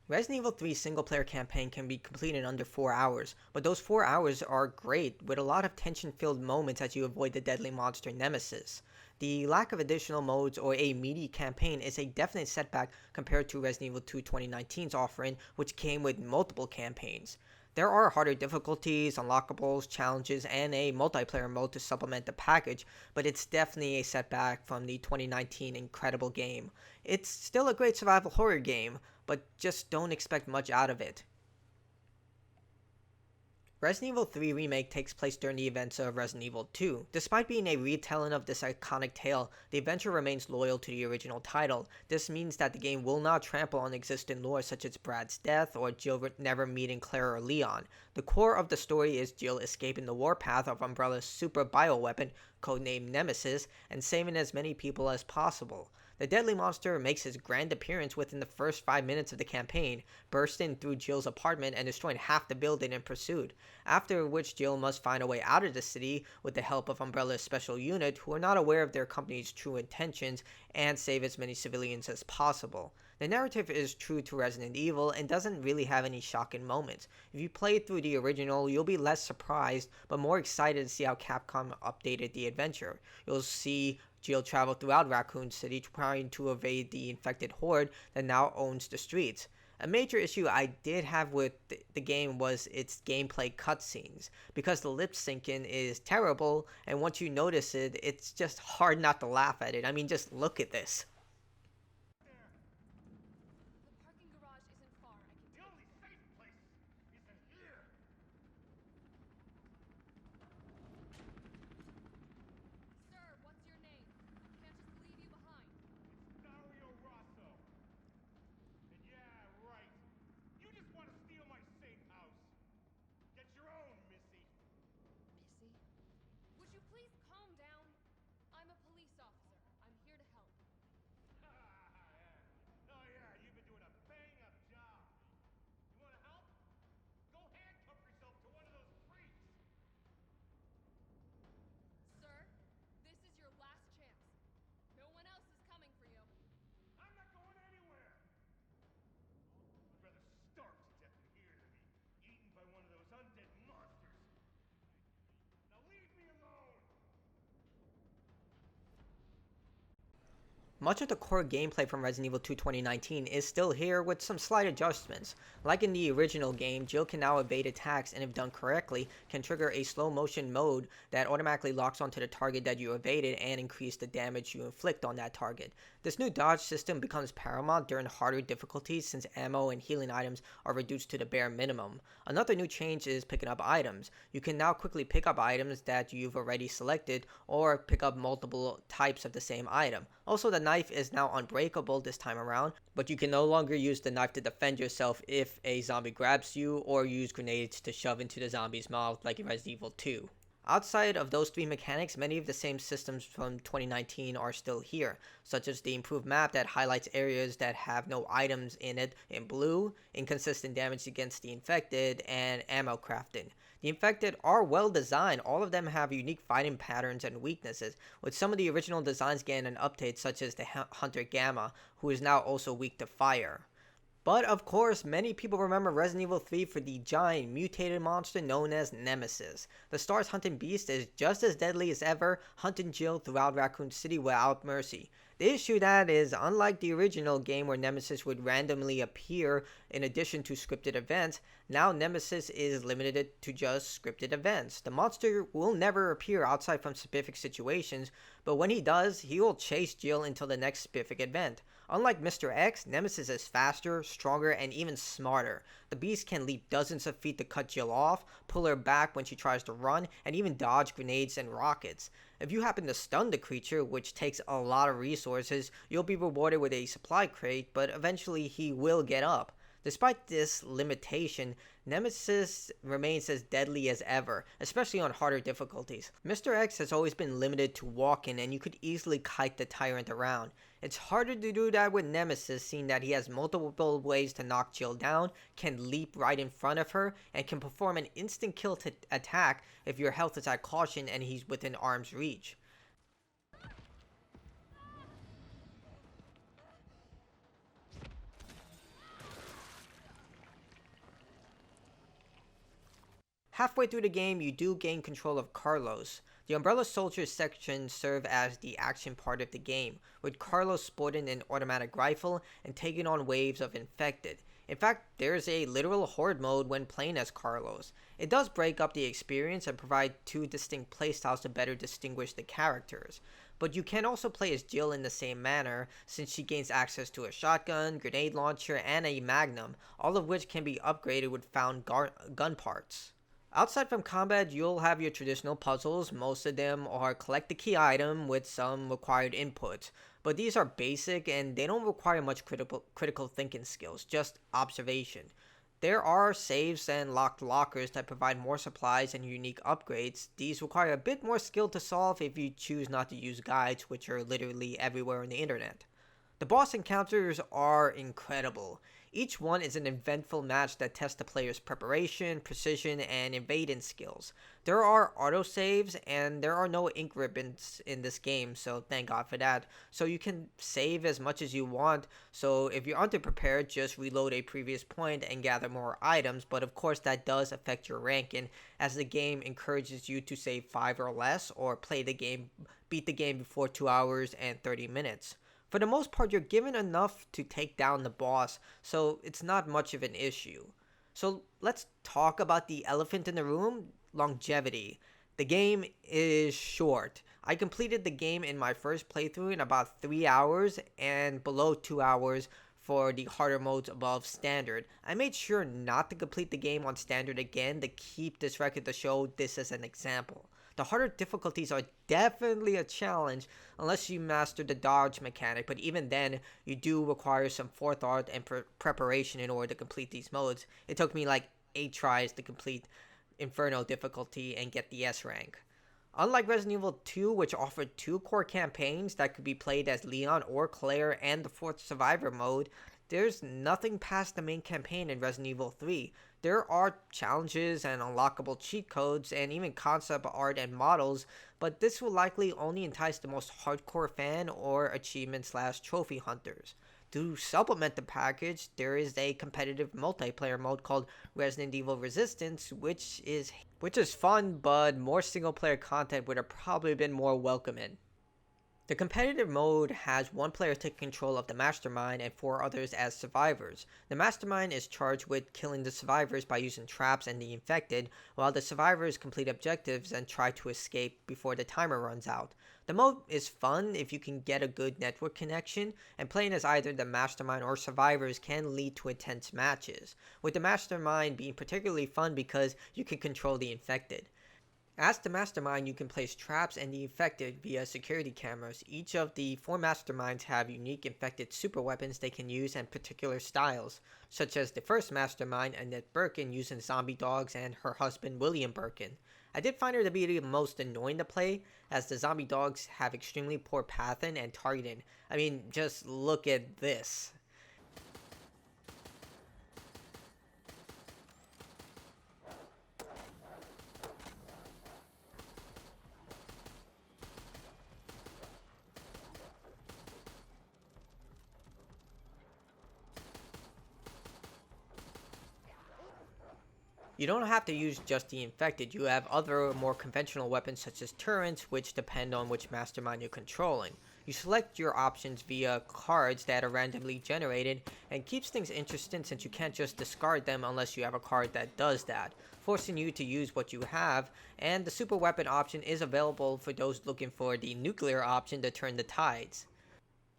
Resident Evil 3's single-player campaign can be completed in under 4 hours, but those 4 hours are great, with a lot of tension-filled moments as you avoid the deadly monster Nemesis. The lack of additional modes or a meaty campaign is a definite setback compared to Resident Evil 2 2019's offering, which came with multiple campaigns. There are harder difficulties, unlockables, challenges, and a multiplayer mode to supplement the package, but it's definitely a setback from the 2019 incredible game. It's still a great survival horror game, but just don't expect much out of it. Resident Evil 3 Remake takes place during the events of Resident Evil 2. Despite being a retelling of this iconic tale, the adventure remains loyal to the original title. This means that the game will not trample on existing lore such as Brad's death or Jill never meeting Claire or Leon. The core of the story is Jill escaping the warpath of Umbrella's super bioweapon, codenamed Nemesis, and saving as many people as possible. The deadly monster makes his grand appearance within the first 5 minutes of the campaign, bursting through Jill's apartment and destroying half the building in pursuit, after which Jill must find a way out of the city with the help of Umbrella's special unit, who are not aware of their company's true intentions, and save as many civilians as possible. The narrative is true to Resident Evil and doesn't really have any shocking moments. If you played through the original, you'll be less surprised, but more excited to see how Capcom updated the adventure. You'll see Jill travel throughout Raccoon City trying to evade the infected horde that now owns the streets. A major issue I did have with the game was its gameplay cutscenes, because the lip syncing is terrible, and once you notice it, it's just hard not to laugh at it. I mean, just look at this. The parking garage isn't far. I can. The only safe place is in here! Sir, what's your name? Can't just leave you behind. Dario Rosso. And yeah, right. You just want to steal my safe house. Get your own, Missy. Missy? Would you please calm down? I'm a police officer. I'm here to help. Oh yeah, you've been doing a bang-up job. You want to help? Go handcuff yourself to one of those freaks. Sir, this is your last chance. No one else is coming for you. I'm not going anywhere. I'd rather starve to death than here to be eaten by one of those undead monsters. Now leave me alone. Much of the core gameplay from Resident Evil 2 2019 is still here with some slight adjustments. Like in the original game, Jill can now evade attacks and if done correctly, can trigger a slow motion mode that automatically locks onto the target that you evaded and increase the damage you inflict on that target. This new dodge system becomes paramount during harder difficulties since ammo and healing items are reduced to the bare minimum. Another new change is picking up items. You can now quickly pick up items that you've already selected or pick up multiple types of the same item. Also, the knife is now unbreakable this time around, but you can no longer use the knife to defend yourself if a zombie grabs you or use grenades to shove into the zombie's mouth like in Resident Evil 2. Outside of those three mechanics, many of the same systems from 2019 are still here, such as the improved map that highlights areas that have no items in it in blue, inconsistent damage against the infected, and ammo crafting. The infected are well designed, all of them have unique fighting patterns and weaknesses, with some of the original designs getting an update such as the Hunter Gamma, who is now also weak to fire. But of course, many people remember Resident Evil 3 for the giant mutated monster known as Nemesis. The STARS hunting beast is just as deadly as ever, hunting Jill throughout Raccoon City without mercy. The issue that is, unlike the original game where Nemesis would randomly appear in addition to scripted events, now Nemesis is limited to just scripted events. The monster will never appear outside from specific situations, but when he does, he will chase Jill until the next specific event. Unlike Mr. X, Nemesis is faster, stronger, and even smarter. The beast can leap dozens of feet to cut Jill off, pull her back when she tries to run, and even dodge grenades and rockets. If you happen to stun the creature, which takes a lot of resources, you'll be rewarded with a supply crate, but eventually he will get up. Despite this limitation, Nemesis remains as deadly as ever, especially on harder difficulties. Mr. X has always been limited to walking, and you could easily kite the tyrant around. It's harder to do that with Nemesis, seeing that he has multiple ways to knock Jill down, can leap right in front of her, and can perform an instant kill to attack if your health is at caution and he's within arm's reach. Halfway through the game, you do gain control of Carlos. The Umbrella Soldiers section serve as the action part of the game, with Carlos sporting an automatic rifle and taking on waves of infected. In fact, there's a literal horde mode when playing as Carlos. It does break up the experience and provide two distinct playstyles to better distinguish the characters. But you can also play as Jill in the same manner, since she gains access to a shotgun, grenade launcher, and a magnum, all of which can be upgraded with found gun parts. Outside from combat, you'll have your traditional puzzles. Most of them are collect the key item with some required input, but these are basic and they don't require much critical thinking skills, just observation. There are saves and locked lockers that provide more supplies and unique upgrades. These require a bit more skill to solve if you choose not to use guides, which are literally everywhere on the internet. The boss encounters are incredible. Each one is an eventful match that tests the player's preparation, precision, and evading skills. There are autosaves, and there are no ink ribbons in this game, so thank God for that. So you can save as much as you want, so if you're underprepared, just reload a previous point and gather more items, but of course that does affect your ranking, as the game encourages you to save 5 or less, or beat the game before 2 hours and 30 minutes. For the most part, you're given enough to take down the boss, so it's not much of an issue. So let's talk about the elephant in the room, longevity. The game is short. I completed the game in my first playthrough in about 3 hours and below 2 hours for the harder modes above standard. I made sure not to complete the game on standard again to keep this record to show this as an example. The harder difficulties are definitely a challenge unless you master the dodge mechanic, but even then, you do require some forethought and preparation in order to complete these modes. It took me like 8 tries to complete Inferno difficulty and get the S rank. Unlike Resident Evil 2, which offered 2 core campaigns that could be played as Leon or Claire and the 4th Survivor mode, there's nothing past the main campaign in Resident Evil 3. There are challenges and unlockable cheat codes and even concept art and models, but this will likely only entice the most hardcore fan or achievement/trophy hunters. To supplement the package, there is a competitive multiplayer mode called Resident Evil Resistance, which is fun, but more single player content would have probably been more welcome in. The competitive mode has one player take control of the mastermind and 4 others as survivors. The mastermind is charged with killing the survivors by using traps and the infected, while the survivors complete objectives and try to escape before the timer runs out. The mode is fun if you can get a good network connection, and playing as either the mastermind or survivors can lead to intense matches, with the mastermind being particularly fun because you can control the infected. As the mastermind, you can place traps and the infected via security cameras. Each of the 4 masterminds have unique infected super weapons they can use and particular styles, such as the first mastermind, Annette Birkin, using zombie dogs, and her husband, William Birkin. I did find her to be the most annoying to play, as the zombie dogs have extremely poor pathing and targeting. I mean, just look at this. You don't have to use just the infected. You have other more conventional weapons such as turrets, which depend on which mastermind you're controlling. You select your options via cards that are randomly generated, and keeps things interesting since you can't just discard them unless you have a card that does that, forcing you to use what you have, and the super weapon option is available for those looking for the nuclear option to turn the tides.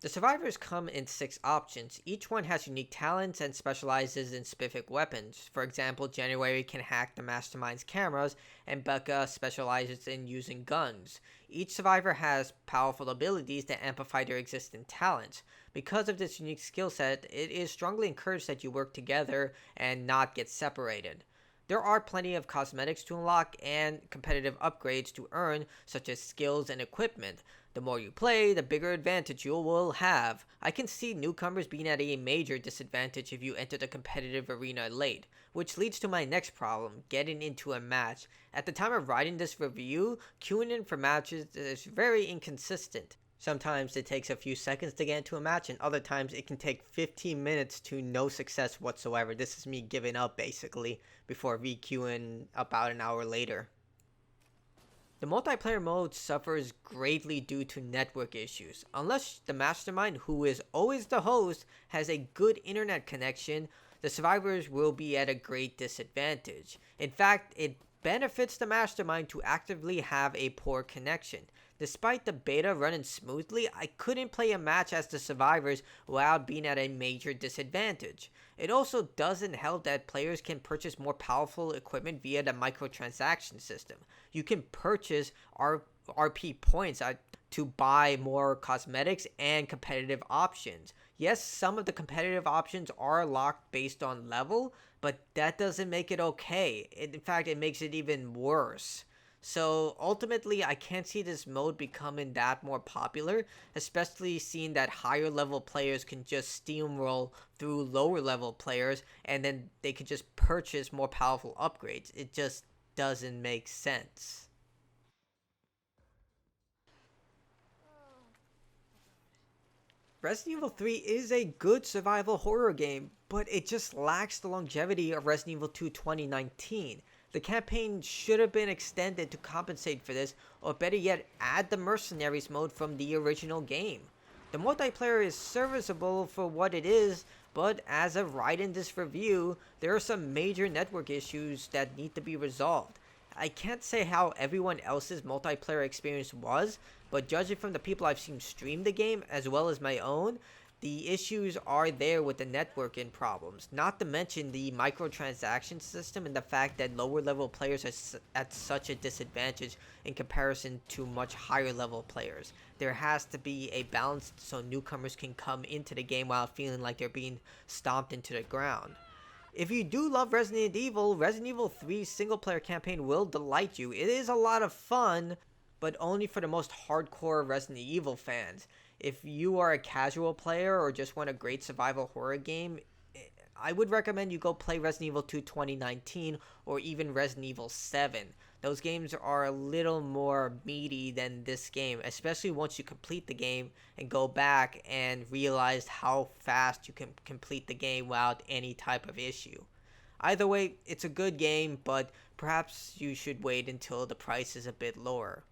The survivors come in 6 options. Each one has unique talents and specializes in specific weapons. For example, January can hack the mastermind's cameras, and Becca specializes in using guns. Each survivor has powerful abilities that amplify their existing talents. Because of this unique skill set, it is strongly encouraged that you work together and not get separated. There are plenty of cosmetics to unlock and competitive upgrades to earn, such as skills and equipment. The more you play, the bigger advantage you will have. I can see newcomers being at a major disadvantage if you enter the competitive arena late, which leads to my next problem, getting into a match. At the time of writing this review, queuing in for matches is very inconsistent. Sometimes it takes a few seconds to get into a match, and other times it can take 15 minutes to no success whatsoever. This is me giving up basically before VQing about an hour later. The multiplayer mode suffers greatly due to network issues. Unless the mastermind, who is always the host, has a good internet connection, the survivors will be at a great disadvantage. In fact, it benefits the mastermind to actively have a poor connection. Despite the beta running smoothly, I couldn't play a match as the survivors without being at a major disadvantage. It also doesn't help that players can purchase more powerful equipment via the microtransaction system. You can purchase RP points to buy more cosmetics and competitive options. Yes, some of the competitive options are locked based on level, but that doesn't make it okay. In fact, it makes it even worse. So ultimately, I can't see this mode becoming that more popular, especially seeing that higher level players can just steamroll through lower level players and then they could just purchase more powerful upgrades. It just doesn't make sense. Resident Evil 3 is a good survival horror game, but it just lacks the longevity of Resident Evil 2 2019. The campaign should have been extended to compensate for this, or better yet, add the Mercenaries mode from the original game. The multiplayer is serviceable for what it is, but as of writing this review, there are some major network issues that need to be resolved. I can't say how everyone else's multiplayer experience was, but judging from the people I've seen stream the game, as well as my own, the issues are there with the networking problems. Not to mention the microtransaction system and the fact that lower level players are at such a disadvantage in comparison to much higher level players. There has to be a balance so newcomers can come into the game while feeling like they're being stomped into the ground. If you do love Resident Evil 3's single player campaign will delight you. It is a lot of fun, but only for the most hardcore Resident Evil fans. If you are a casual player or just want a great survival horror game, I would recommend you go play Resident Evil 2 2019 or even Resident Evil 7. Those games are a little more meaty than this game, especially once you complete the game and go back and realize how fast you can complete the game without any type of issue. Either way, it's a good game, but perhaps you should wait until the price is a bit lower.